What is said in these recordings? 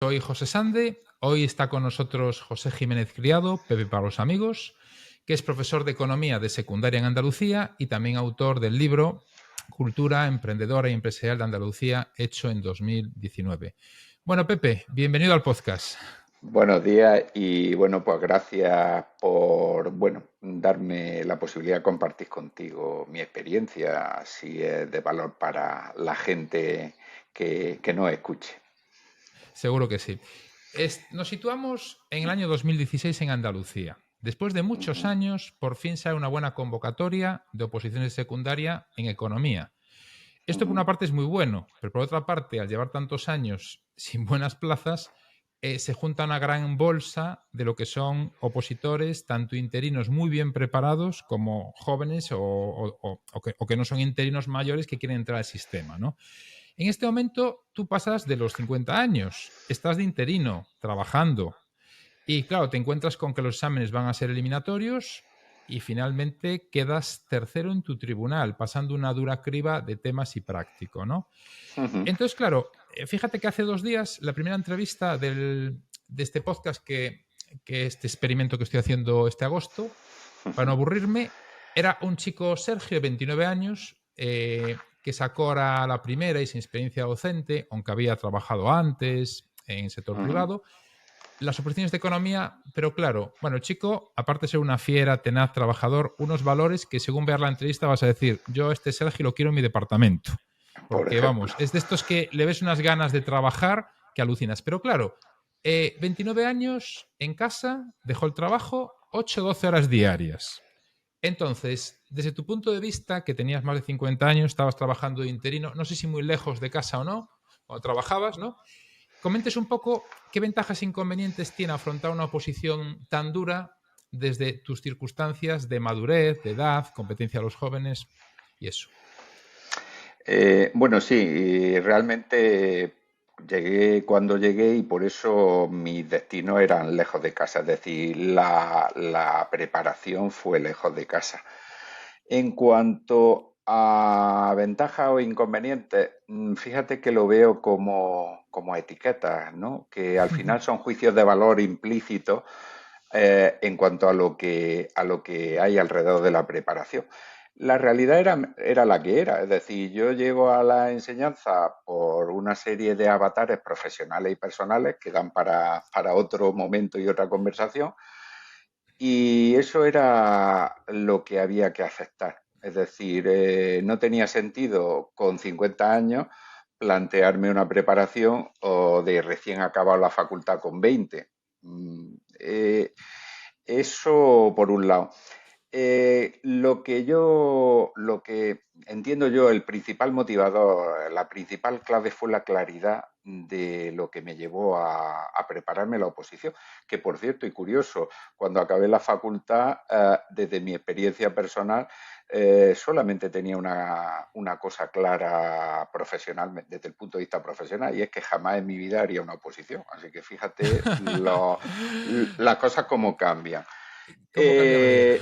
soy José Sande. Hoy está con nosotros José Jiménez Criado, Pepe para los amigos, que es profesor de Economía de secundaria en Andalucía y también autor del libro Cultura Emprendedora y Empresarial de Andalucía, hecho en 2019. Bueno, Pepe, bienvenido al podcast. Buenos días y bueno, pues gracias por, darme la posibilidad de compartir contigo mi experiencia, si es de valor para la gente que nos escuche. Seguro que sí. Nos situamos en el año 2016 en Andalucía. Después de muchos Ujú, años, por fin sale una buena convocatoria de oposiciones de secundaria en economía. Esto por ujú. una parte es muy bueno, pero por otra parte, al llevar tantos años sin buenas plazas, se junta una gran bolsa de lo que son opositores, tanto interinos muy bien preparados como jóvenes o que no son interinos mayores que quieren entrar al sistema, ¿no? En este momento tú pasas de los 50 años, estás de interino, trabajando, y claro, te encuentras con que los exámenes van a ser eliminatorios y finalmente quedas tercero en tu tribunal, pasando una dura criba de temas y práctico, ¿no? Ujú, Entonces, claro, fíjate que hace 2 días la primera entrevista de este podcast, que este experimento que estoy haciendo este agosto, para no aburrirme, era un chico, Sergio, de 29 años, que sacó ahora la primera y sin experiencia docente, aunque había trabajado antes en el sector ujú. privado, las oposiciones de economía, pero claro, bueno, el chico, aparte de ser una fiera, tenaz, trabajador, unos valores que según veas la entrevista vas a decir, yo este Sergio lo quiero en mi departamento. Por Porque ejemplo. vamos, es de estos que le ves unas ganas de trabajar que alucinas. Pero claro, 29 años en casa, dejó el trabajo, 8 o 12 horas diarias. Entonces, desde tu punto de vista, que tenías más de 50 años, estabas trabajando de interino, no sé si muy lejos de casa o no, o trabajabas, ¿no? Comentes un poco qué ventajas e inconvenientes tiene afrontar una oposición tan dura desde tus circunstancias de madurez, de edad, competencia a los jóvenes y eso. Bueno, sí, y realmente llegué cuando llegué y por eso mis destinos eran lejos de casa, es decir, la preparación fue lejos de casa. En cuanto a ventajas o inconvenientes, fíjate que lo veo como etiquetas, ¿no? Que al final son juicios de valor implícitos en cuanto a lo que hay alrededor de la preparación. La realidad era la que era, es decir, yo llego a la enseñanza por una serie de avatares profesionales y personales que dan para otro momento y otra conversación, y eso era lo que había que aceptar. Es decir, no tenía sentido con 50 años plantearme una preparación o de recién acabado la facultad con 20. Eso por un lado. Lo que entiendo yo, el principal motivador, la principal clave fue la claridad de lo que me llevó a prepararme la oposición. Que por cierto, y curioso, cuando acabé la facultad, desde mi experiencia personal, solamente tenía una cosa clara profesional, desde el punto de vista profesional, y es que jamás en mi vida haría una oposición. Así que fíjate las cosas como cambian. ¿Cómo cambia la vida? Eh,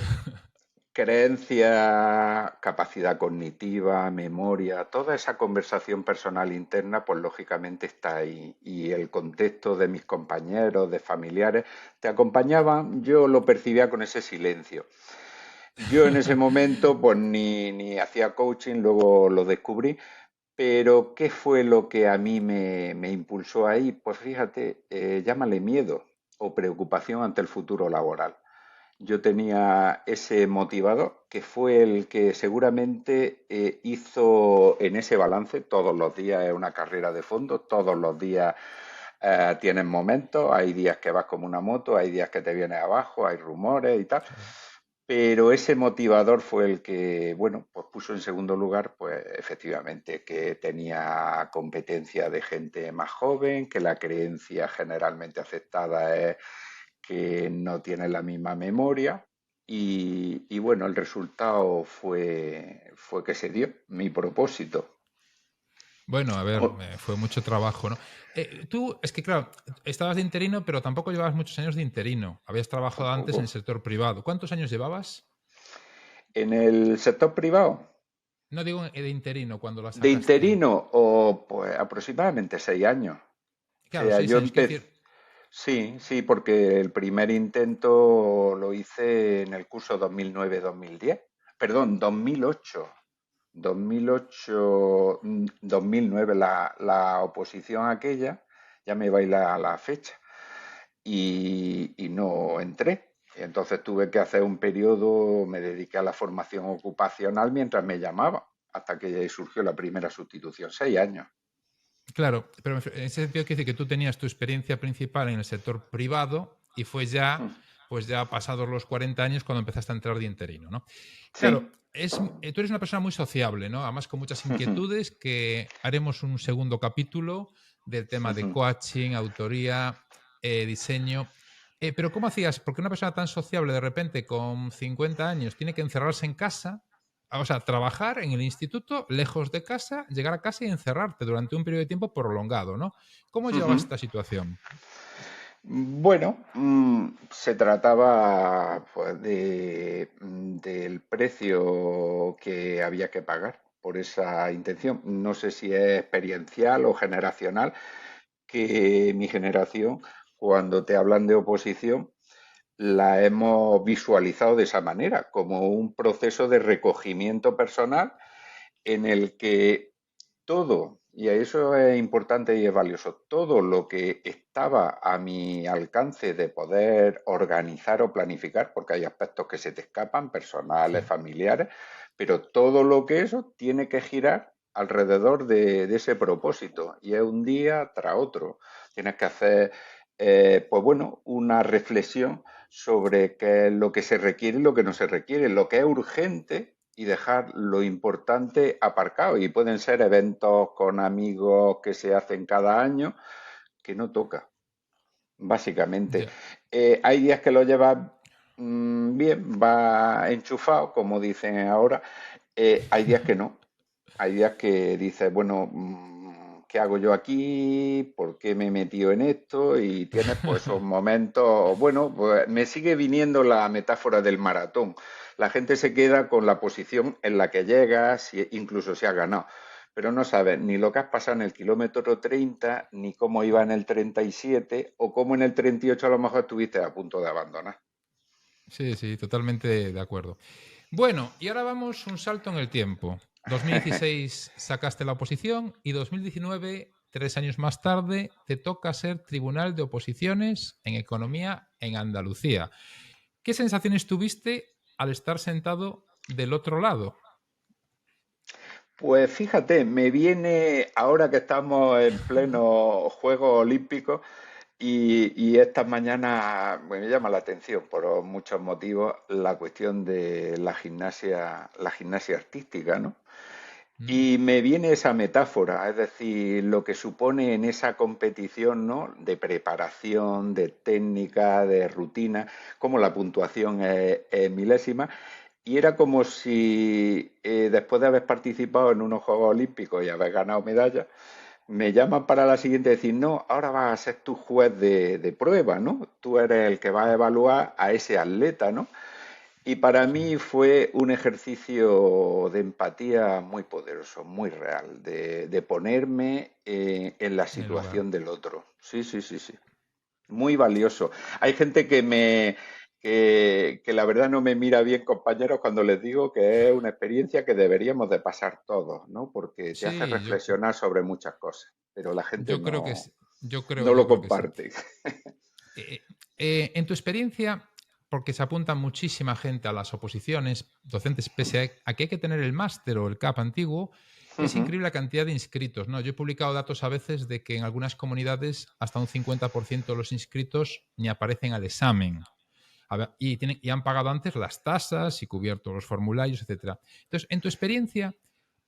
Creencia, capacidad cognitiva, memoria, toda esa conversación personal interna, pues lógicamente está ahí. Y el contexto de mis compañeros, de familiares, te acompañaban, yo lo percibía con ese silencio. Yo en ese momento, pues ni hacía coaching, luego lo descubrí, pero ¿qué fue lo que a mí me impulsó ahí? Pues fíjate, llámale miedo o preocupación ante el futuro laboral. Yo tenía ese motivador que fue el que seguramente hizo en ese balance, todos los días es una carrera de fondo, todos los días tienes momentos, hay días que vas como una moto, hay días que te vienes abajo, hay rumores y tal, Claro. pero ese motivador fue el que, bueno, pues puso en segundo lugar, pues efectivamente, que tenía competencia de gente más joven, que la creencia generalmente aceptada es que no tiene la misma memoria y bueno, el resultado fue que se dio mi propósito. Bueno, a ver, O- fue mucho trabajo, ¿no? Tú, es que claro, estabas de interino, pero tampoco llevabas muchos años de interino. Habías trabajado antes en el Tampoco. sector privado. ¿Cuántos años llevabas? En el sector privado, No digo de interino, cuando la de sacaste. interino, o pues aproximadamente 6 años. O Claro, sea, 6 yo años, quiero empecé, decir, sí, sí, porque el primer intento lo hice en el curso 2009-2010, perdón, 2008. 2009, la oposición aquella, ya me baila la fecha, y no entré. Entonces tuve que hacer un periodo, me dediqué a la formación ocupacional mientras me llamaba, hasta que surgió la primera sustitución, 6 años. claro, pero en ese sentido quiere decir que tú tenías tu experiencia principal en el sector privado y fue ya, Mm. pues ya pasados los 40 años cuando empezaste a entrar de interino, ¿no? Claro, Sí. tú eres una persona muy sociable, ¿no? Además con muchas inquietudes que haremos un segundo capítulo del tema de coaching, autoría, diseño. Pero ¿cómo hacías? Porque una persona tan sociable de repente con 50 años tiene que encerrarse en casa, o sea, trabajar en el instituto, lejos de casa, llegar a casa y encerrarte durante un periodo de tiempo prolongado, ¿no? ¿Cómo llevabas esta situación? Bueno, se trataba pues del precio que había que pagar por esa intención. No sé si es experiencial o generacional, que mi generación, cuando te hablan de oposición, la hemos visualizado de esa manera, como un proceso de recogimiento personal en el que todo, y eso es importante y es valioso, todo lo que estaba a mi alcance de poder organizar o planificar, porque hay aspectos que se te escapan, personales, Sí. familiares, pero todo lo que eso tiene que girar alrededor de ese propósito, y es un día tras otro. Tienes que hacer, pues bueno, una reflexión sobre qué es lo que se requiere y lo que no se requiere, lo que es urgente y dejar lo importante aparcado. Y pueden ser eventos con amigos que se hacen cada año que no toca, básicamente. Ya. Hay días que lo llevas bien, va enchufado, como dicen ahora. Hay días que no. Hay días que dices, bueno, ¿qué hago yo aquí? ¿Por qué me he metido en esto? Y tienes pues esos momentos, bueno, pues me sigue viniendo la metáfora del maratón. La gente se queda con la posición en la que llega, si, incluso si ha ganado, pero no sabes ni lo que has pasado en el kilómetro 30, ni cómo iba en el 37, o cómo en el 38 a lo mejor estuviste a punto de abandonar. Sí, sí, totalmente de acuerdo. Bueno, y ahora vamos un salto en el tiempo. 2016 sacaste la oposición y 2019, 3 años más tarde, te toca ser Tribunal de Oposiciones en Economía en Andalucía. ¿Qué sensaciones tuviste al estar sentado del otro lado? Pues fíjate, me viene ahora que estamos en pleno Juegos Olímpicos y esta mañana me llama la atención por muchos motivos la cuestión de la gimnasia artística, ¿no? Mm, Y me viene esa metáfora, es decir, lo que supone en esa competición, ¿no? De preparación, de técnica, de rutina, como la puntuación es milésima. Y era como si después de haber participado en unos Juegos Olímpicos y haber ganado medallas, me llaman para la siguiente y decir, no, ahora vas a ser tu juez de prueba, ¿no? Tú eres el que va a evaluar a ese atleta, ¿no? Y para sí, mí fue un ejercicio de empatía muy poderoso, muy real, de ponerme en la en el lugar. situación del otro. Sí, sí, sí, sí. Muy valioso. Hay gente que la verdad no me mira bien, compañeros, cuando les digo que es una experiencia que deberíamos de pasar todos, ¿no? Porque te hace Sí, yo, reflexionar sobre muchas cosas, pero la gente yo creo que no, sí. Yo creo, no yo lo creo que sí. comparte. Eh, en tu experiencia, porque se apunta muchísima gente a las oposiciones, docentes, pese a que hay que tener el máster o el CAP antiguo, es increíble la cantidad de inscritos, ¿no? Yo he publicado datos a veces de que en algunas comunidades hasta un 50% de los inscritos ni aparecen al examen. Y han pagado antes las tasas y cubierto los formularios, etcétera. Entonces, en tu experiencia,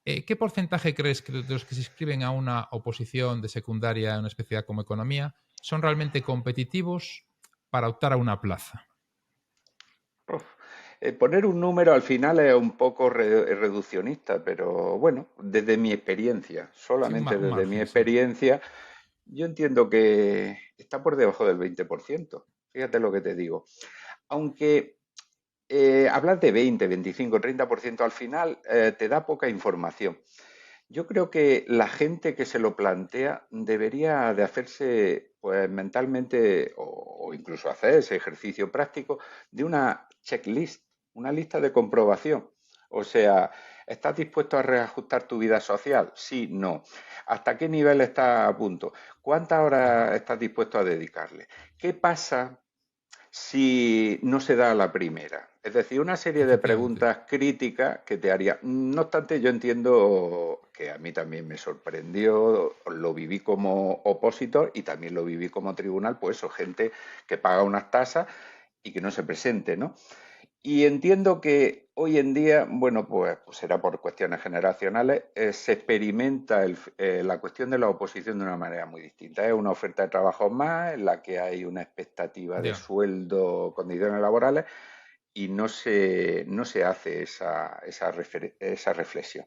¿qué porcentaje crees que de los que se inscriben a una oposición de secundaria en una especialidad como economía son realmente competitivos para optar a una plaza? Uf, poner un número al final es un poco reduccionista, pero bueno, desde mi experiencia, Sí, solamente un desde mi margen, sí. experiencia, yo entiendo que está por debajo del 20%. Fíjate lo que te digo. Aunque hablar de 20, 25, 30% al final te da poca información. Yo creo que la gente que se lo plantea debería de hacerse, pues mentalmente, o incluso hacer ese ejercicio práctico de una checklist, una lista de comprobación. O sea, ¿estás dispuesto a reajustar tu vida social? Sí, no. ¿Hasta qué nivel estás a punto? ¿Cuántas horas estás dispuesto a dedicarle? ¿Qué pasa si no se da a la primera? Es decir, una serie de Efectivamente. preguntas críticas que te haría. No obstante, yo entiendo que a mí también me sorprendió, lo viví como opositor y también lo viví como tribunal, pues eso, gente que paga unas tasas y que no se presente, ¿no? Y entiendo que hoy en día, bueno, pues será por cuestiones generacionales, se experimenta la cuestión de la oposición de una manera muy distinta. Es una oferta de trabajo más en la que hay una expectativa de Ya. sueldo, condiciones laborales y no se hace esa reflexión.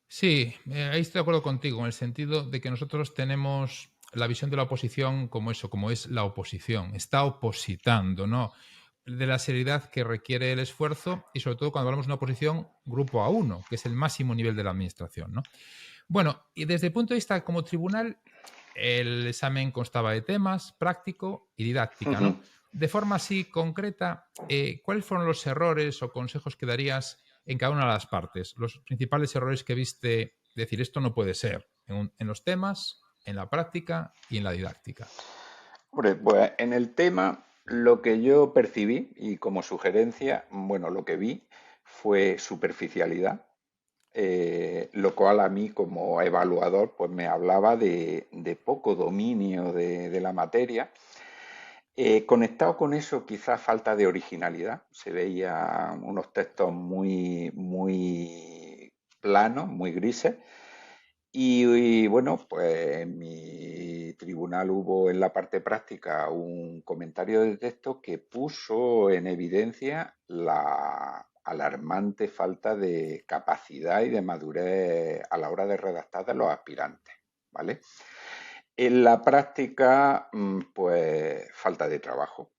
Sí, ahí estoy de acuerdo contigo, en el sentido de que nosotros tenemos la visión de la oposición como eso, como es la oposición. Está opositando, ¿no? De la seriedad que requiere el esfuerzo y sobre todo cuando hablamos de una oposición grupo A1, que es el máximo nivel de la administración, ¿no? Bueno, y desde el punto de vista como tribunal, el examen constaba de temas, práctico y didáctica, ¿no? De forma así concreta, ¿cuáles fueron los errores o consejos que darías en cada una de las partes? Los principales errores que viste decir, esto no puede ser, en los temas, en la práctica y en la didáctica. Hombre, pues en el tema lo que yo percibí y como sugerencia, bueno, lo que vi fue superficialidad, lo cual a mí como evaluador pues me hablaba de poco dominio de la materia. Conectado con eso, quizás falta de originalidad. Se veían unos textos muy, muy planos, muy grises. Y bueno, pues en mi tribunal hubo en la parte práctica un comentario de texto que puso en evidencia la alarmante falta de capacidad y de madurez a la hora de redactar de los aspirantes, ¿vale? En la práctica, pues falta de trabajo.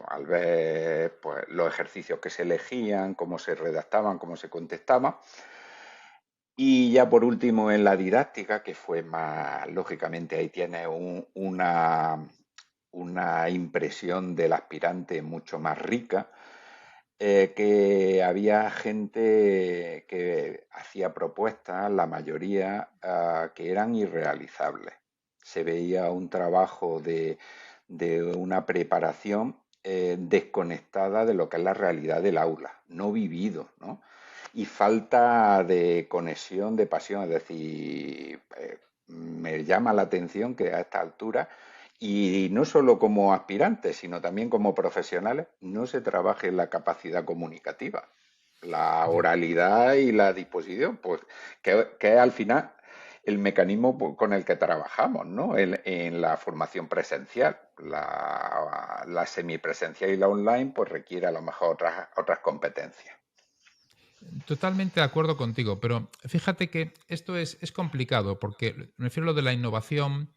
Al ver pues, los ejercicios que se elegían, cómo se redactaban, cómo se contestaban. Y ya por último en la didáctica, que fue más, lógicamente ahí tiene una impresión del aspirante mucho más rica, que había gente que hacía propuestas, la mayoría, que eran irrealizables. Se veía un trabajo de una preparación desconectada de lo que es la realidad del aula, no vivido, ¿no? Y falta de conexión, de pasión, es decir, me llama la atención que a esta altura y no solo como aspirantes, sino también como profesionales, no se trabaje en la capacidad comunicativa, la Ya. oralidad y la disposición, pues que es al final el mecanismo con el que trabajamos, ¿no? En la formación presencial. La semipresencial y la online, pues requiere a lo mejor otras competencias. Totalmente de acuerdo contigo, pero fíjate que esto es complicado porque me refiero a lo de la innovación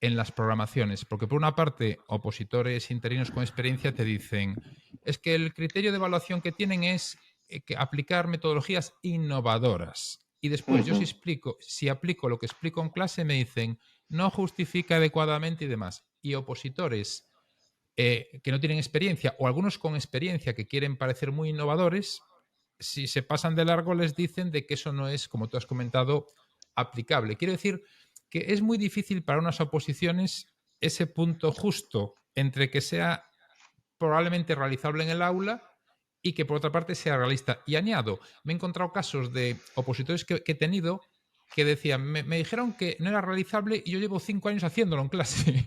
en las programaciones, porque por una parte opositores interinos con experiencia te dicen es que el criterio de evaluación que tienen es que aplicar metodologías innovadoras. Y después yo si aplico lo que explico en clase me dicen no justifica adecuadamente y demás. Y opositores que no tienen experiencia o algunos con experiencia que quieren parecer muy innovadores, si se pasan de largo les dicen de que eso no es, como tú has comentado, aplicable. Quiero decir que es muy difícil para unas oposiciones ese punto justo entre que sea probablemente realizable en el aula y que por otra parte sea realista. Y añado, me he encontrado casos de opositores que he tenido que decían, me dijeron que no era realizable y yo llevo 5 años haciéndolo en clase.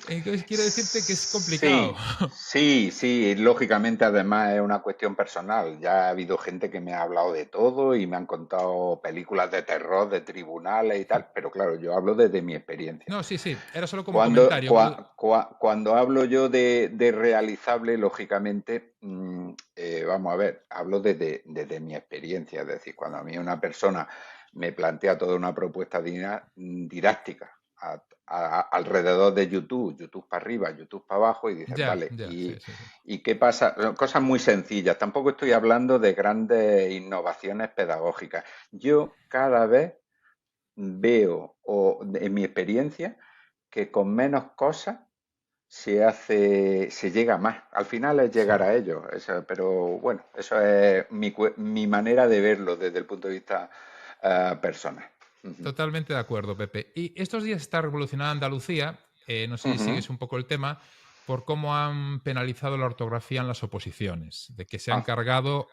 Entonces quiero decirte que es complicado. Sí, sí, sí, lógicamente además es una cuestión personal. Ya ha habido gente que me ha hablado de todo y me han contado películas de terror, de tribunales y tal, pero claro, yo hablo desde mi experiencia. No, sí, sí, era solo como Cuando, comentario. cuando hablo yo de realizable, lógicamente, vamos a ver, hablo desde mi experiencia, es decir, cuando a mí una persona me plantea toda una propuesta didáctica alrededor de YouTube, YouTube para arriba, YouTube para abajo, y dices, Ya, vale, ya, sí, sí, sí. ¿y qué pasa? Cosas muy sencillas, tampoco estoy hablando de grandes innovaciones pedagógicas. Yo cada vez veo, o en mi experiencia, que con menos cosas se llega más. Al final es llegar Sí. a ello. Pero bueno, eso es mi manera de verlo desde el punto de vista personal. Ujú, Totalmente de acuerdo, Pepe. Y estos días está revolucionada Andalucía, no sé si ujú. sigues un poco el tema, por cómo han penalizado la ortografía en las oposiciones, de que se han Ah, cargado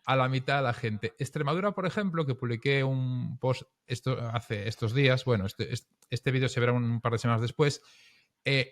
a la mitad de la gente. Extremadura, por ejemplo, que publiqué un post hace estos días, bueno, este vídeo se verá un par de semanas después,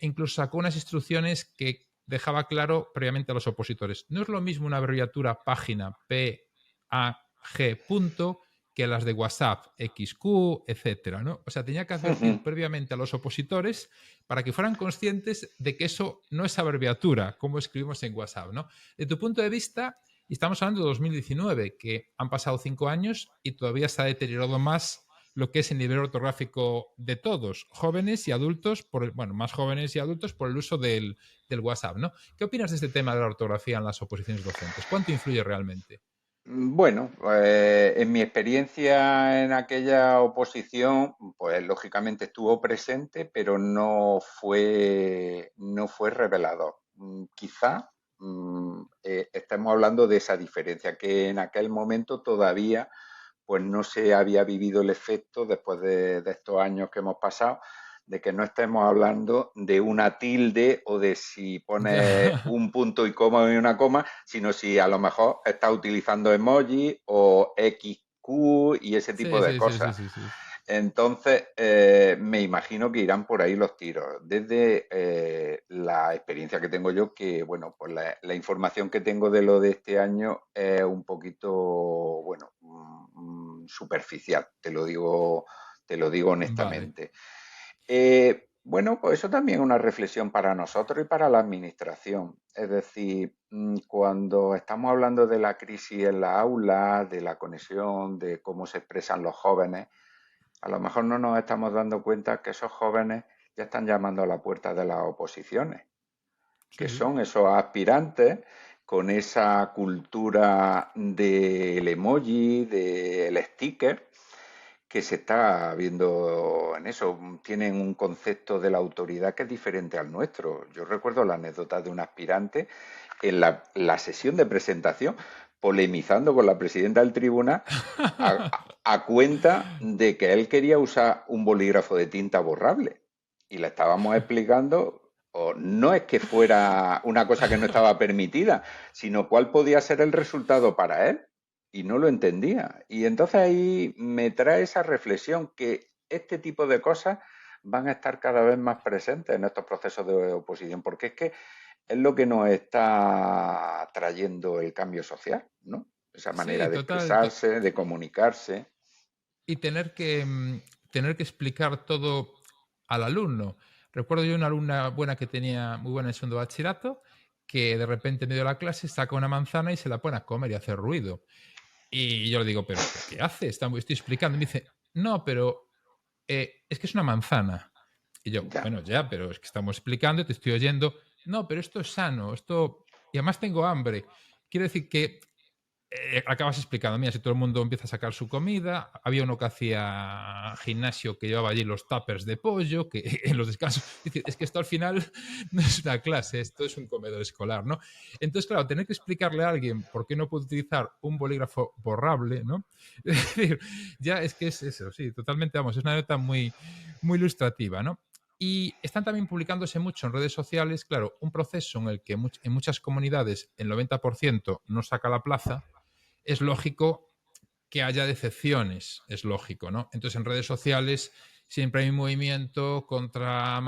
incluso sacó unas instrucciones que dejaba claro previamente a los opositores. No es lo mismo una abreviatura página PAG punto que las de WhatsApp, XQ, etcétera, ¿no? O sea, tenía que ujú. advertir previamente a los opositores para que fueran conscientes de que eso no es abreviatura, como escribimos en WhatsApp, ¿no? De tu punto de vista, y estamos hablando de 2019, que han pasado 5 años y todavía se ha deteriorado más lo que es el nivel ortográfico de todos, jóvenes y adultos, bueno, más jóvenes y adultos por el uso del WhatsApp, ¿no? ¿Qué opinas de este tema de la ortografía en las oposiciones docentes? ¿Cuánto influye realmente? Bueno, en mi experiencia en aquella oposición, pues lógicamente estuvo presente, pero no fue revelador. Quizá estemos hablando de esa diferencia, que en aquel momento todavía pues no se había vivido el efecto después de estos años que hemos pasado, de que no estemos hablando de una tilde o de si Ya. pones un punto y coma y una coma, sino si a lo mejor estás utilizando emoji o XQ y ese tipo Sí, de sí, sí, sí, cosas. sí, sí. Entonces, me imagino que irán por ahí los tiros. Desde la experiencia que tengo yo, que bueno, pues la información que tengo de lo de este año es un poquito, bueno, superficial, te lo digo Vale. honestamente. Bueno, pues eso también es una reflexión para nosotros y para la administración. Es decir, cuando estamos hablando de la crisis en la aula, de la conexión, de cómo se expresan los jóvenes, a lo mejor no nos estamos dando cuenta que esos jóvenes ya están llamando a la puerta de las oposiciones, que Sí. son esos aspirantes con esa cultura del emoji, del sticker, que se está viendo en eso. Tienen un concepto de la autoridad que es diferente al nuestro. Yo recuerdo la anécdota de un aspirante en la sesión de presentación, polemizando con la presidenta del tribunal a cuenta de que él quería usar un bolígrafo de tinta borrable. Y le estábamos explicando, o no es que fuera una cosa que no estaba permitida, sino cuál podía ser el resultado para él. Y no lo entendía. Y entonces ahí me trae esa reflexión que este tipo de cosas van a estar cada vez más presentes en estos procesos de oposición, porque es que es lo que nos está trayendo el cambio social, ¿no? Esa Sí, manera de total. expresarse, de comunicarse. Y tener que explicar todo al alumno. Recuerdo yo una alumna buena que tenía muy buena en segundo bachillerato, que de repente en medio de la clase saca una manzana y se la pone a comer y a hacer ruido. Y yo le digo, ¿pero qué hace? Estoy explicando. Y me dice, no, pero es que es una manzana. Y yo, Ya. bueno, ya, pero es que estamos explicando, te estoy oyendo. No, pero esto es sano, esto... Y además tengo hambre. Quiero decir que acabas explicando, mira, si todo el mundo empieza a sacar su comida, había uno que hacía gimnasio que llevaba allí los tuppers de pollo, que en los descansos, es que esto al final no es una clase, esto es un comedor escolar, ¿no? Entonces, claro, tener que explicarle a alguien por qué no puede utilizar un bolígrafo borrable, ¿no? Es decir, ya es que es eso, sí, totalmente, vamos, es una nota muy, muy ilustrativa, ¿no? Y están también publicándose mucho en redes sociales, claro, un proceso en el que en muchas comunidades el 90% no saca la plaza, es lógico que haya decepciones, es lógico, ¿no? Entonces en redes sociales siempre hay un movimiento contra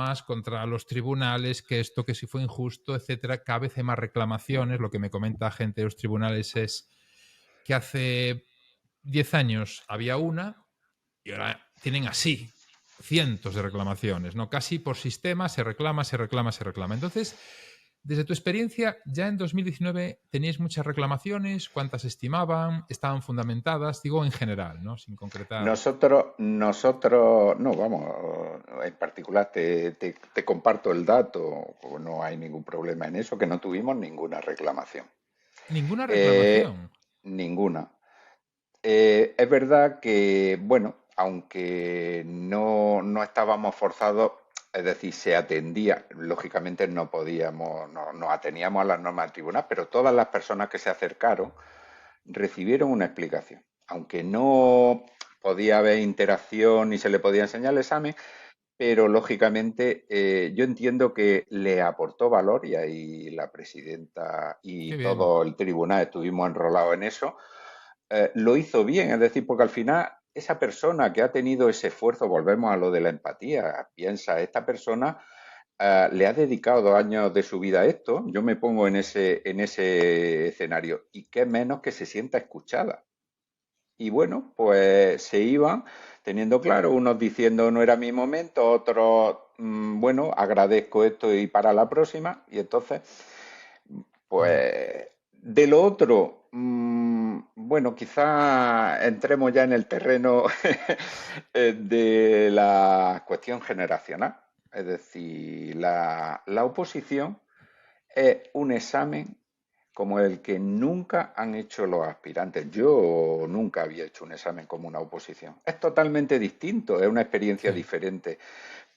los tribunales, que esto que si fue injusto, etcétera. Cada vez hay más reclamaciones. Lo que me comenta gente de los tribunales es que hace 10 años había una y ahora tienen así cientos de reclamaciones, ¿no? Casi por sistema se reclama, se reclama, se reclama. Entonces, Desde tu experiencia, ya en 2019 teníais muchas reclamaciones, ¿cuántas estimaban? ¿Estaban fundamentadas? Digo en general, ¿no? Sin concretar. No, vamos, en particular te comparto el dato, no hay ningún problema en eso, que no tuvimos ninguna reclamación. Ninguna Eh, reclamación. Ninguna. Es verdad que, bueno, aunque no estábamos forzados, es decir, se atendía, lógicamente no podíamos, no, nos ateníamos a las normas del tribunal, pero todas las personas que se acercaron recibieron una explicación. Aunque no podía haber interacción ni se le podía enseñar el examen, pero lógicamente yo entiendo que le aportó valor y ahí la presidenta y Qué bien. todo el tribunal estuvimos enrolados en eso. Lo hizo bien, es decir, porque al final esa persona que ha tenido ese esfuerzo, volvemos a lo de la empatía, piensa, esta persona le ha dedicado 2 años de su vida a esto, yo me pongo en ese escenario, y qué menos que se sienta escuchada. Y bueno, pues se iban teniendo claro, unos diciendo no era mi momento, otros, bueno, agradezco esto y para la próxima. Y entonces, Ya. pues de lo otro, bueno, quizá entremos ya en el terreno de la cuestión generacional. Es decir, la oposición es un examen como el que nunca han hecho los aspirantes. Yo nunca había hecho un examen como una oposición. Es totalmente distinto, es una experiencia Sí. diferente.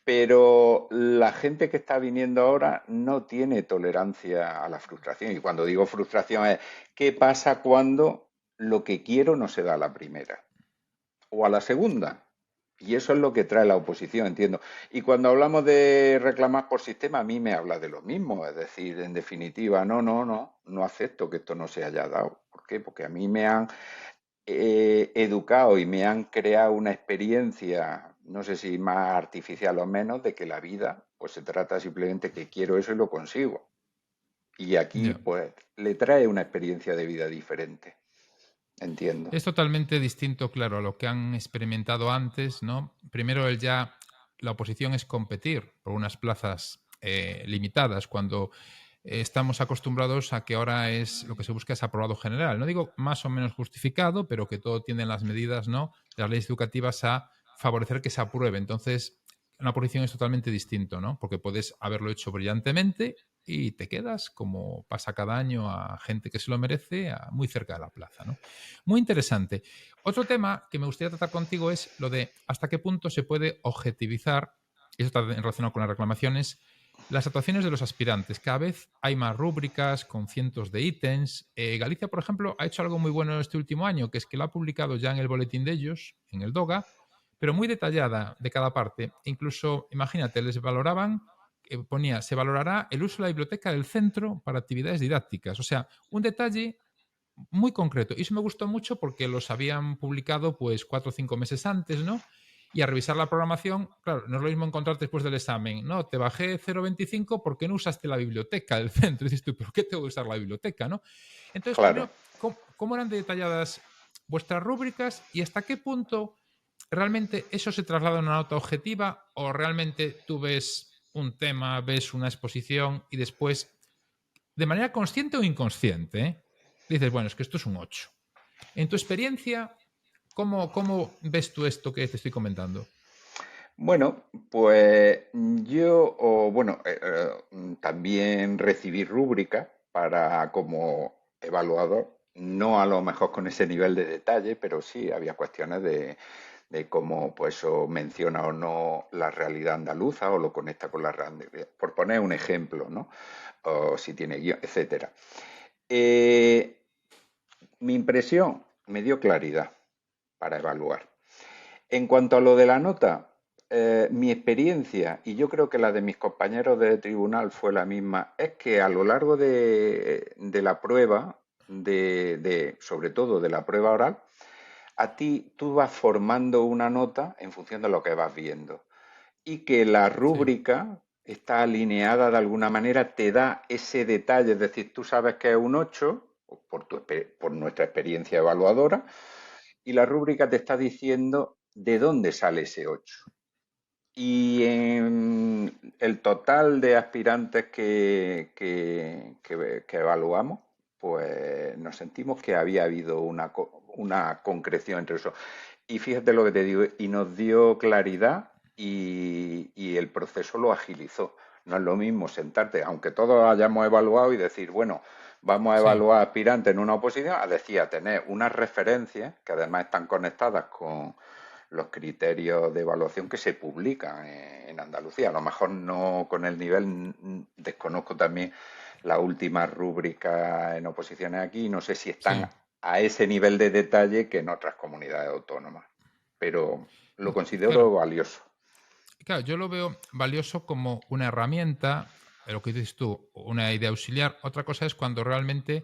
Pero la gente que está viniendo ahora no tiene tolerancia a la frustración. Y cuando digo frustración es, ¿qué pasa cuando lo que quiero no se da a la primera? O a la segunda. Y eso es lo que trae la oposición, entiendo. Y cuando hablamos de reclamar por sistema, a mí me habla de lo mismo. Es decir, en definitiva, no acepto que esto no se haya dado. ¿Por qué? Porque a mí me han educado y me han creado una experiencia, no sé si más artificial o menos, de que la vida, pues se trata simplemente que quiero eso y lo consigo. Y aquí, Ya. pues, le trae una experiencia de vida diferente. Entiendo. Es totalmente distinto, claro, a lo que han experimentado antes, ¿no? Primero, la oposición es competir por unas plazas limitadas, cuando estamos acostumbrados a que ahora es lo que se busca es aprobado general. No digo más o menos justificado, pero que todo tiene las medidas, ¿no?, de las leyes educativas a favorecer que se apruebe. Entonces, una oposición es totalmente distinto, ¿no? Porque puedes haberlo hecho brillantemente y te quedas, como pasa cada año a gente que se lo merece, muy cerca de la plaza, ¿no? Muy interesante. Otro tema que me gustaría tratar contigo es lo de hasta qué punto se puede objetivizar, y eso está relacionado con las reclamaciones, las actuaciones de los aspirantes. Cada vez hay más rúbricas con cientos de ítems. Galicia, por ejemplo, ha hecho algo muy bueno este último año, que es que lo ha publicado ya en el boletín de ellos, en el DOGA, pero muy detallada de cada parte. Incluso, imagínate, les valoraban, ponía, se valorará el uso de la biblioteca del centro para actividades didácticas. O sea, un detalle muy concreto. Y eso me gustó mucho porque los habían publicado pues 4 o 5 meses antes, ¿no? Y a revisar la programación, claro, no es lo mismo encontrar después del examen, no, te bajé 0,25 porque no usaste la biblioteca del centro. Y dices tú, ¿pero qué tengo que usar la biblioteca, no? Entonces, Claro. primero, ¿cómo eran de detalladas vuestras rúbricas y hasta qué punto realmente eso se traslada a una nota objetiva o realmente tú ves un tema, ves una exposición y después, de manera consciente o inconsciente, dices, bueno, es que esto es un 8? En tu experiencia, ¿cómo ves tú esto que te estoy comentando? Bueno, pues yo, bueno, también recibí rúbrica para como evaluador, no a lo mejor con ese nivel de detalle, pero sí había cuestiones de cómo pues eso menciona o no la realidad andaluza o lo conecta con la realidad, por poner un ejemplo, ¿no? O si tiene guión, etcétera. Eh, Mi impresión me dio claridad para evaluar. En cuanto a lo de la nota, mi experiencia, y yo creo que la de mis compañeros de tribunal fue la misma, es que a lo largo de la prueba, sobre todo de la prueba oral, a ti tú vas formando una nota en función de lo que vas viendo. Y que la Sí, rúbrica está alineada de alguna manera, te da ese detalle, es decir, tú sabes que es un 8 por nuestra experiencia evaluadora, y la rúbrica te está diciendo de dónde sale ese 8. Y el total de aspirantes que evaluamos, pues nos sentimos que había habido una concreción entre eso. Y fíjate lo que te digo, y nos dio claridad y el proceso lo agilizó. No es lo mismo sentarte, aunque todos hayamos evaluado y decir, bueno, vamos a Sí, evaluar aspirantes en una oposición, a decir, a tener unas referencias que además están conectadas con los criterios de evaluación que se publican en Andalucía. A lo mejor no con el nivel, desconozco también la última rúbrica en oposiciones aquí, no sé si sí. están a ese nivel de detalle que en otras comunidades autónomas, pero lo considero Claro, valioso. claro, yo lo veo valioso como una herramienta, lo que dices tú, una idea auxiliar. Otra cosa es cuando realmente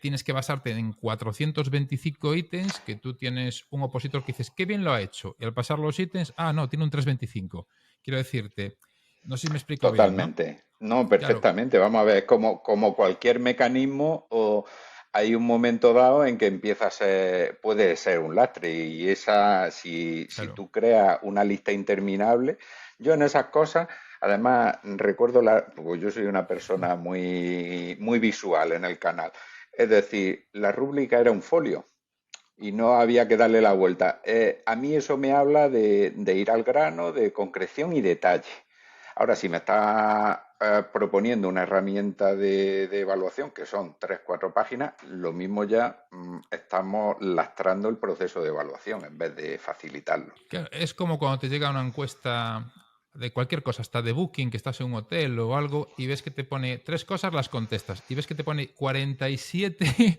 tienes que basarte en 425 ítems, que tú tienes un opositor que dices, qué bien lo ha hecho. Y al pasar los ítems, no, tiene un 325. Quiero decirte, no sé si me explico bien, ¿no? Totalmente. No, Claro, perfectamente. Vamos a ver, como cualquier mecanismo, o hay un momento dado en que empieza a ser, puede ser un lastre. Y esa, si claro. tú creas una lista interminable, yo en esas cosas, además, recuerdo pues yo soy una persona muy visual en el canal. Es decir, la rúbrica era un folio y no había que darle la vuelta. A mí eso me habla de ir al grano, de concreción y detalle. Ahora, si me está proponiendo una herramienta de evaluación, que son 3, 4 páginas, lo mismo ya estamos lastrando el proceso de evaluación en vez de facilitarlo. Claro, es como cuando te llega una encuesta de cualquier cosa, hasta de Booking, que estás en un hotel o algo, y ves que te pone tres cosas, las contestas, y ves que te pone 47,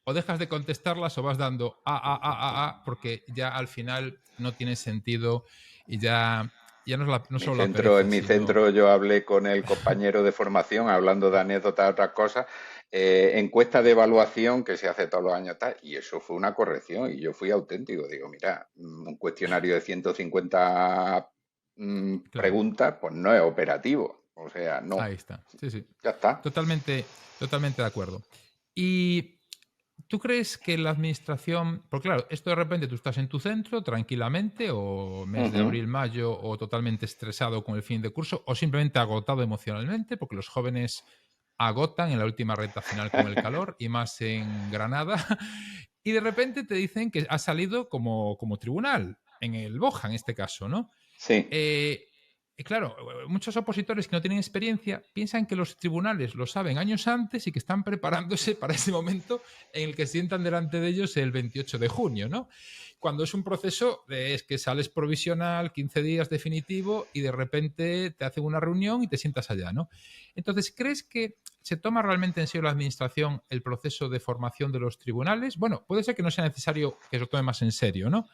o dejas de contestarlas o vas dando porque ya al final no tiene sentido y ya no, no solo la En pereza, mi sino... centro yo hablé con el compañero de formación, hablando de anécdotas, otras cosas, encuesta de evaluación que se hace todos los años, tal, y eso fue una corrección, y yo fui auténtico. Digo, mira, un cuestionario de 150 Claro, preguntas, pues no es operativo. O sea, no, ahí está. Sí, sí. ya está. Totalmente, totalmente de acuerdo. Y ¿tú crees que la administración, porque claro, esto de repente tú estás en tu centro tranquilamente o mes de Ujú. abril, mayo o totalmente estresado con el fin de curso o simplemente agotado emocionalmente porque los jóvenes agotan en la última recta final con el calor y más en Granada y de repente te dicen que has salido como tribunal, en el Boja en este caso, ¿no? Sí. Claro, muchos opositores que no tienen experiencia piensan que los tribunales lo saben años antes y que están preparándose para ese momento en el que se sientan delante de ellos el 28 de junio, ¿no? Cuando es un proceso es que sales provisional, 15 días definitivo y de repente te hacen una reunión y te sientas allá, ¿no? Entonces, ¿crees que se toma realmente en serio la administración el proceso de formación de los tribunales? Bueno, puede ser que no sea necesario que se lo tome más en serio, ¿no?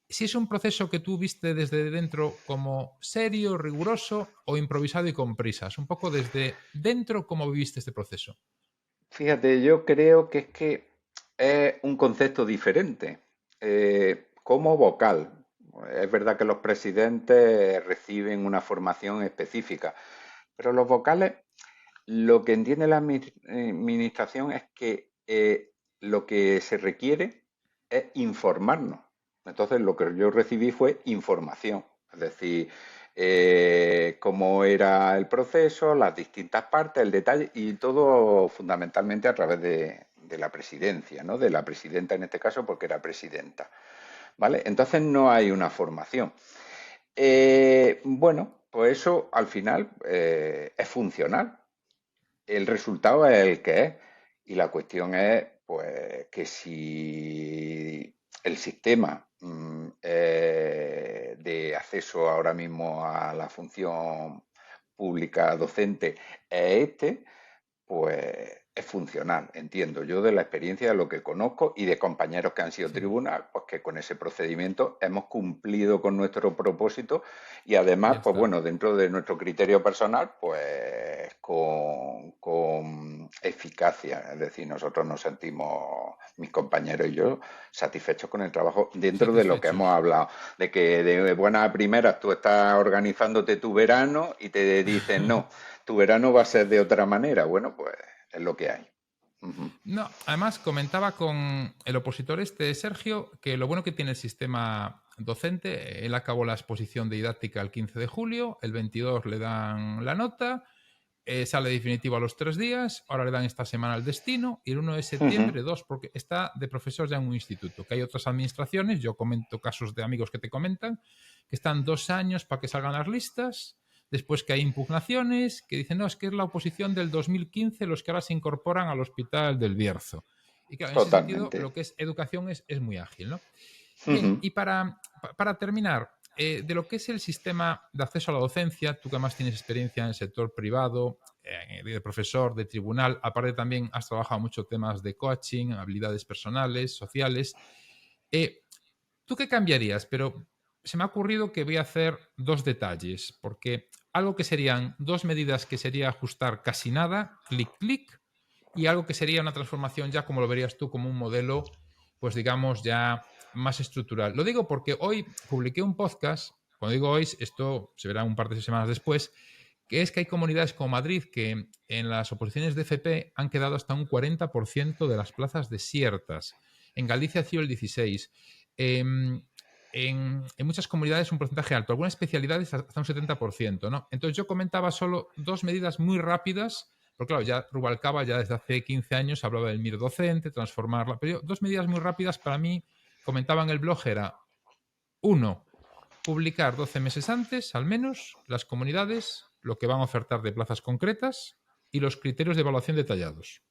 Si es un proceso que tú viste desde dentro como serio, riguroso o improvisado y con prisas. Un poco desde dentro, ¿cómo viviste este proceso? Fíjate, yo creo que es un concepto diferente. Como vocal, es verdad que los presidentes reciben una formación específica, pero los vocales, lo que entiende la administración es que lo que se requiere es informarnos. Entonces, lo que yo recibí fue información, es decir, cómo era el proceso, las distintas partes, el detalle y todo fundamentalmente a través de la presidencia, ¿no? De la presidenta en este caso porque era presidenta, ¿vale? Entonces no hay una formación. Bueno, pues eso al final es funcional. El resultado es el que es. Y la cuestión es, pues, que si el sistema de acceso ahora mismo a la función pública docente es este, pues es funcional, entiendo yo de la experiencia, de lo que conozco y de compañeros que han sido Sí, tribunal, pues que con ese procedimiento hemos cumplido con nuestro propósito y ya además, pues está. bueno, dentro de nuestro criterio personal, pues con eficacia. Es decir, nosotros nos sentimos, mis compañeros y yo, satisfechos con el trabajo dentro de lo que hemos Satisfechos. hablado, de que de buenas a primeras tú estás organizándote tu verano y te dicen, no, tu verano va a ser de otra manera. Bueno, pues es lo que hay. Ujú. No, además comentaba con el opositor este, Sergio, que lo bueno que tiene el sistema docente. Él acabó la exposición de didáctica el 15 de julio, el 22 le dan la nota, sale definitivo a los 3 días, ahora le dan esta semana el destino y el 1 de septiembre 2, porque está de profesor ya en un instituto, que hay otras administraciones, yo comento casos de amigos que te comentan, que están 2 años para que salgan las listas, después que hay impugnaciones, que dicen, no, es que es la oposición del 2015 los que ahora se incorporan al Hospital del Bierzo. Y claro, en ese sentido, Totalmente. lo que es educación es muy ágil, ¿no? Bien, Ujú. y para terminar, de lo que es el sistema de acceso a la docencia, tú que además tienes experiencia en el sector privado, de profesor, de tribunal, aparte también has trabajado mucho temas de coaching, habilidades personales, sociales. Eh, ¿Tú qué cambiarías? Pero se me ha ocurrido que voy a hacer 2 detalles, porque algo que serían 2 medidas que sería ajustar casi nada, clic, clic, y algo que sería una transformación ya como lo verías tú, como un modelo, pues digamos ya más estructural. Lo digo porque hoy publiqué un podcast, cuando digo hoy, esto se verá un par de semanas después, que es que hay comunidades como Madrid que en las oposiciones de FP han quedado hasta un 40% de las plazas desiertas. En Galicia ha sido el 16%. En muchas comunidades un porcentaje alto, algunas especialidades hasta un 70%, ¿no? Entonces yo comentaba solo 2 medidas muy rápidas, porque claro, ya Rubalcaba ya desde hace 15 años hablaba del MIR docente, transformarla, pero 2 medidas muy rápidas para mí, comentaba en el blog, era 1, publicar 12 meses antes, al menos, las comunidades, lo que van a ofertar de plazas concretas y los criterios de evaluación detallados.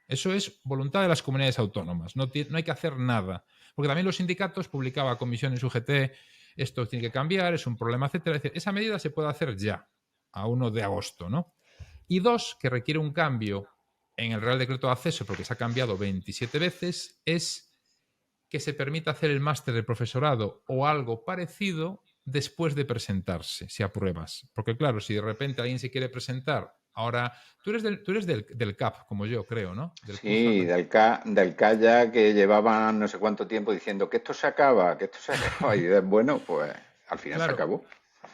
Eso es voluntad de las comunidades autónomas, no hay que hacer nada. Porque también los sindicatos publicaba comisiones UGT, esto tiene que cambiar, es un problema, etcétera. Es decir, esa medida se puede hacer ya, a 1 de agosto, ¿no? Y 2, que requiere un cambio en el Real Decreto de Acceso, porque se ha cambiado 27 veces, es que se permita hacer el máster de profesorado o algo parecido después de presentarse, si apruebas. Porque claro, si de repente alguien se quiere presentar, ahora tú eres del CAP, como yo creo, ¿no? Del curso. Sí, del Calla que llevaban no sé cuánto tiempo diciendo que esto se acaba, que esto se acaba. Y dices, bueno, pues al final se Claro, acabó.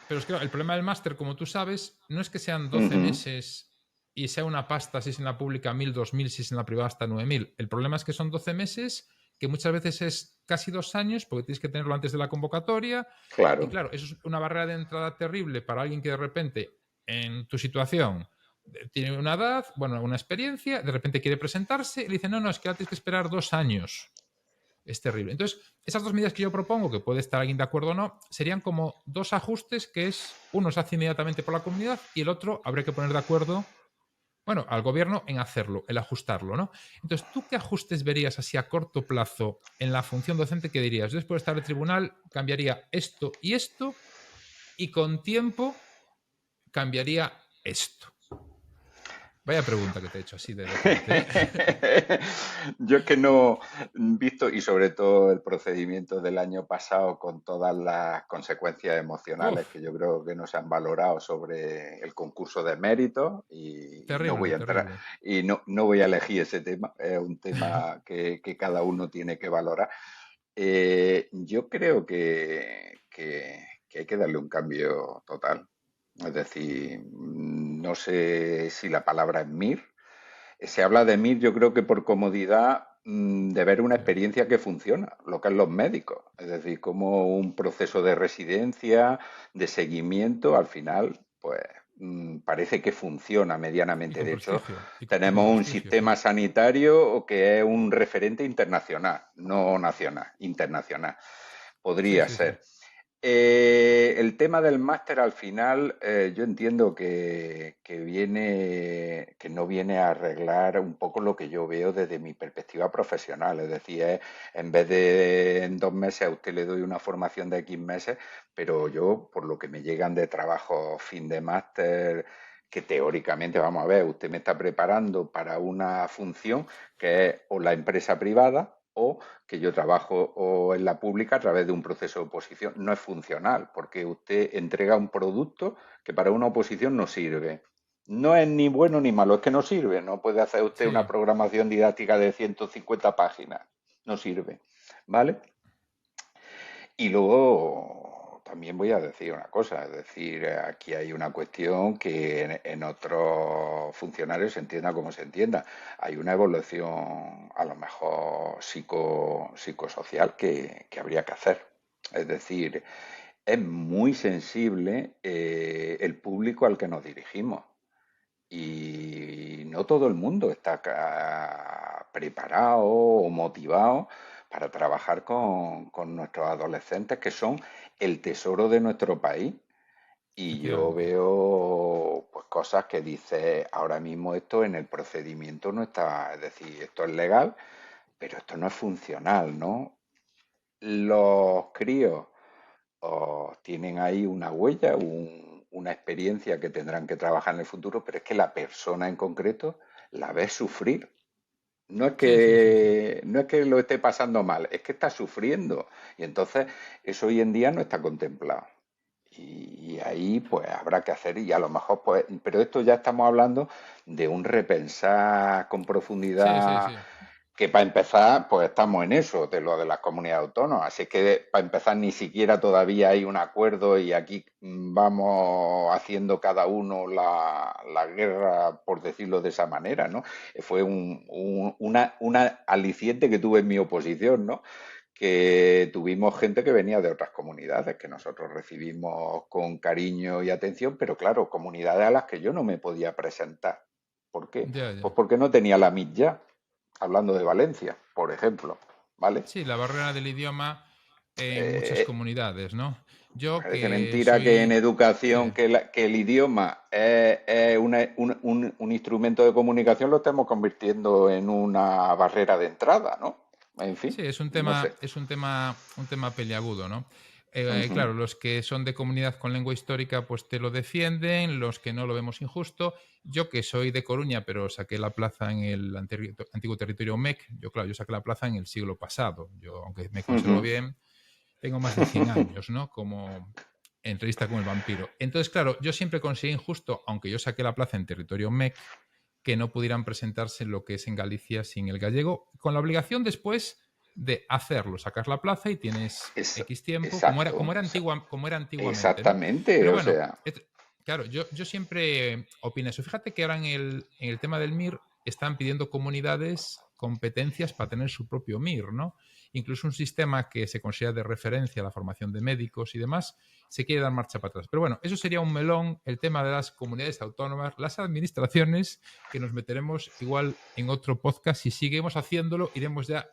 pero es que el problema del máster, como tú sabes, no es que sean 12 Ujú. meses y sea una pasta si es en la pública 1.000, 2.000, si es en la privada hasta 9.000. El problema es que son 12 meses, que muchas veces es casi 2 años, porque tienes que tenerlo antes de la convocatoria. Y Claro. claro, eso es una barrera de entrada terrible para alguien que de repente, en tu situación, tiene una edad, bueno, una experiencia, de repente quiere presentarse y le dice, no, no, es que ahora tienes que esperar 2 años. Es terrible. Entonces, esas 2 medidas que yo propongo, que puede estar alguien de acuerdo o no, serían como 2 ajustes que es, uno se hace inmediatamente por la comunidad y el otro habría que poner de acuerdo, bueno, al gobierno en hacerlo, el ajustarlo, ¿no? Entonces, ¿tú qué ajustes verías así a corto plazo en la función docente que dirías? Yo después de estar en el tribunal cambiaría esto y con tiempo cambiaría esto. Vaya pregunta que te he hecho así de repente, ¿eh? Yo es que no visto, y sobre todo el procedimiento del año pasado con todas las consecuencias emocionales Uf, que yo creo que no se han valorado sobre el concurso de méritos y no voy terrible, a entrar terrible. y no voy a elegir ese tema, es un tema que cada uno tiene que valorar. Yo creo que hay que darle un cambio total. Es decir, no sé si la palabra es MIR. Se habla de MIR, yo creo que por comodidad de ver una Sí. experiencia que funciona, lo que es los médicos. Es decir, como un proceso de residencia, de seguimiento, al final, pues parece que funciona Y medianamente. con De hecho, prestigio, y con tenemos un prestigio, sí. sistema sanitario que es un referente internacional, no nacional, internacional. Sí, Podría sí, sí. ser. El tema del máster al final, yo entiendo que no viene a arreglar un poco lo que yo veo desde mi perspectiva profesional. Es decir, en vez de en 2 meses a usted le doy una formación de X meses, pero yo, por lo que me llegan de trabajo fin de máster, que teóricamente, vamos a ver, usted me está preparando para una función que es o la empresa privada o que yo trabajo o en la pública a través de un proceso de oposición. No es funcional, porque usted entrega un producto que para una oposición no sirve. No es ni bueno ni malo, es que no sirve. No puede hacer usted una Sí, programación didáctica de 150 páginas. No sirve. ¿Vale? Y luego también voy a decir una cosa, es decir, aquí hay una cuestión que en otros funcionarios se entienda como se entienda. Hay una evolución a lo mejor psicosocial que habría que hacer. Es decir, es muy sensible el público al que nos dirigimos. Y no todo el mundo está preparado o motivado para trabajar con nuestros adolescentes, que son el tesoro de nuestro país. Y yo Efectivamente. veo pues cosas que dice ahora mismo esto en el procedimiento no está, es decir, esto es legal, pero esto no es funcional, ¿no? Los críos tienen ahí una huella, una experiencia que tendrán que trabajar en el futuro, pero es que la persona en concreto la ves sufrir. Sí, sí, sí, sí. No es que lo esté pasando mal, es que está sufriendo. Y entonces eso hoy en día no está contemplado. Y ahí pues habrá que hacer y a lo mejor pues, pero esto ya estamos hablando de un repensar con Sí, sí, profundidad sí. que para empezar, pues estamos en eso, de lo de las comunidades autónomas. Así que para empezar ni siquiera todavía hay un acuerdo y aquí vamos haciendo cada uno la guerra, por decirlo de esa manera, ¿no? Fue una aliciente que tuve en mi oposición, ¿no? Que tuvimos gente que venía de otras comunidades que nosotros recibimos con cariño y atención, pero claro, comunidades a las que yo no me podía presentar. ¿Por qué? Ya, Pues ya. porque no tenía la MIT ya, hablando de Valencia, por ejemplo, ¿vale? Sí, la barrera del idioma en muchas Eh, comunidades, ¿no? Yo Parece que mentira que en soy... Sí, educación que el idioma es un instrumento de comunicación lo estemos convirtiendo en una barrera de entrada, ¿no? En fin, sí, no sé. un tema peliagudo, ¿no? Ujú, Claro, los que son de comunidad con lengua histórica, pues te lo defienden, los que no lo vemos injusto. Yo que soy de Coruña, pero saqué la plaza en el antiguo territorio MEC, yo claro, yo saqué la plaza en el siglo pasado. Yo, aunque me conservo ujú. bien, tengo más de 100 años, ¿no? Como entrevista con el vampiro. Entonces, claro, yo siempre conseguí injusto, aunque yo saqué la plaza en territorio MEC, que no pudieran presentarse en lo que es en Galicia sin el gallego, con la obligación después de hacerlo, sacar la plaza y tienes Es- X tiempo, exacto, como era antiguamente, ¿no? exactamente, Pero o bueno, sea. claro, yo siempre opino eso. Fíjate que ahora en el tema del MIR están pidiendo comunidades competencias para tener su propio MIR, ¿no? Incluso un sistema que se considera de referencia a la formación de médicos y demás, se quiere dar marcha para atrás. Pero bueno, eso sería un melón, el tema de las comunidades autónomas, las administraciones, que nos meteremos igual en otro podcast. Si seguimos haciéndolo, iremos ya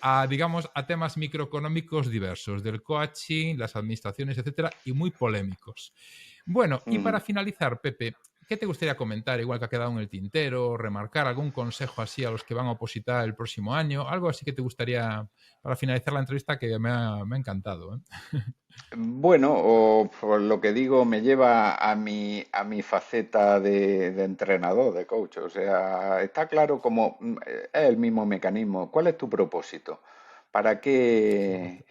a, digamos, a temas microeconómicos diversos, del coaching, las administraciones, etcétera, y muy polémicos. Bueno, y para Ujú. finalizar, Pepe, ¿qué te gustaría comentar, igual que ha quedado en el tintero, remarcar algún consejo así a los que van a opositar el próximo año? Algo así que te gustaría, para finalizar la entrevista, que me ha encantado. ¿Eh? Bueno, o por lo que digo, me lleva a mi faceta de entrenador, de coach. O sea, está claro como es el mismo mecanismo. ¿Cuál es tu propósito? ¿Para qué,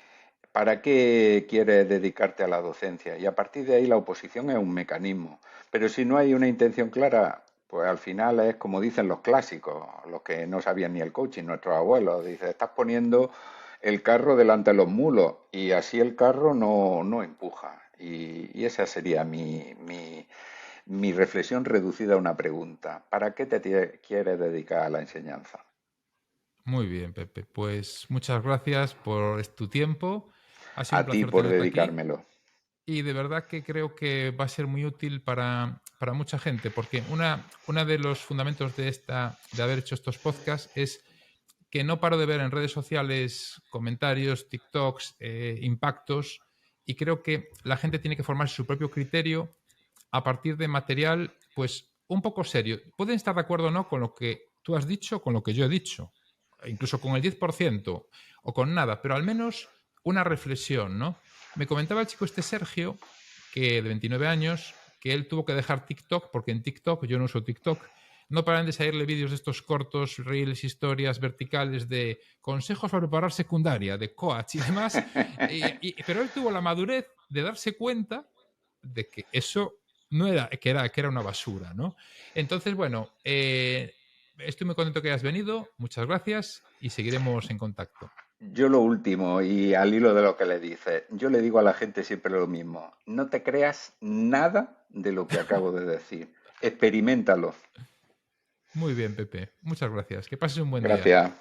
para qué quieres dedicarte a la docencia? Y a partir de ahí la oposición es un mecanismo. Pero si no hay una intención clara, pues al final es como dicen los clásicos, los que no sabían ni el coaching, nuestros abuelos. Dice, estás poniendo el carro delante de los mulos y así el carro no empuja. Y esa sería mi reflexión reducida a una pregunta. ¿Para qué quieres dedicar a la enseñanza? Muy bien, Pepe. Pues muchas gracias por tu tiempo. Ha sido A un ti placer por tenerte aquí. dedicármelo. Y de verdad que creo que va a ser muy útil para mucha gente, porque una de los fundamentos de haber hecho estos podcasts es que no paro de ver en redes sociales comentarios, TikToks, impactos, y creo que la gente tiene que formarse su propio criterio a partir de material, pues un poco serio. Pueden estar de acuerdo o no con lo que tú has dicho, con lo que yo he dicho, incluso con el 10% o con nada, pero al menos una reflexión, ¿no? Me comentaba el chico este Sergio, que de 29 años, que él tuvo que dejar TikTok porque en TikTok, yo no uso TikTok, no paran de salirle vídeos de estos cortos, reels, historias verticales de consejos para preparar secundaria, de coach y demás, pero él tuvo la madurez de darse cuenta de que eso no era, que era una basura, ¿no? Entonces, bueno, estoy muy contento que hayas venido, muchas gracias y seguiremos en contacto. Yo lo último, y al hilo de lo que le dices, yo le digo a la gente siempre lo mismo, no te creas nada de lo que acabo de decir, experimentalo. Muy bien, Pepe, muchas gracias, que pases un buen día. Gracias.